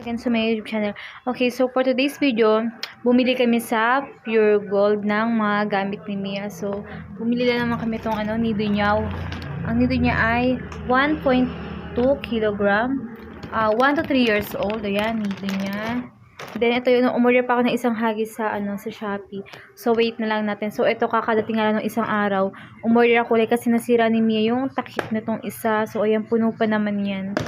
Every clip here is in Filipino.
Again sa my YouTube channel. Okay, so for today's video, bumili kami sa Pure Gold ng mga gamit ni Mia. So, bumili lang naman kami itong nido niya. Ang nido niya ay 1.2 kilogram. 1 to 3 years old. Ayan, nido niya. Then, ito yun, umorder pa ako ng isang hagis sa Shopee. So, wait na lang natin. So, ito kakadating nga lang ng isang araw. Umorder ako kasi nasira ni Mia yung takip na itong isa. So, ayan, puno pa naman yan.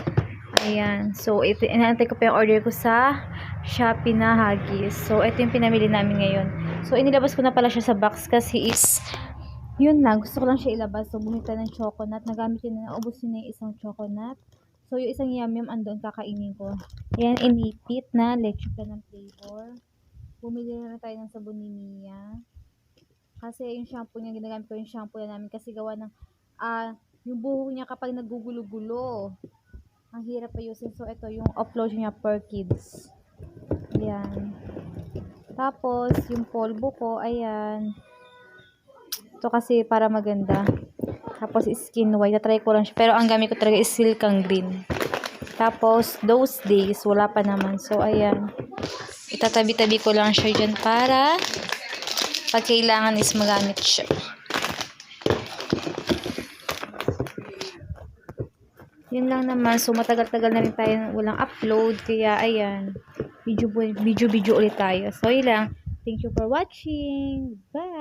Ayan. So, ito, inaantay ko pa yung order ko sa Shopee na hagis. So, ito yung pinamili namin ngayon. So, inilabas ko na pala siya sa box kasi is, yun lang. Gusto ko lang siya ilabas. So, bumili tayo ng chocolate. Nagamit yun na, naubos yun na yung isang chocolate. So, yung isang yum-yum andun, kakainin ko. Ayan, inipit na leche plan ng flavor. Bumili na tayo ng sabon ni Mia. Kasi yung shampoo niya, ginagamit ko yung shampoo na namin kasi gawa ng, yung buhok niya kapag nagugulo-gulo. Ang hirap ayusin. So, ito yung upload niya per kids. Ayan. Tapos, yung polvo ko, ayan. Ito kasi para maganda. Tapos, skin white. Natry ko lang siya. Pero, ang gamit ko talaga is silkang green. Tapos, those days, wala pa naman. So, ayan. Itatabi-tabi ko lang siya dyan para pag kailangan is magamit siya. Yun lang naman. So, matagal-tagal na rin tayo walang upload. Kaya, ayan. Video ulit tayo. So, yun lang. Thank you for watching. Bye!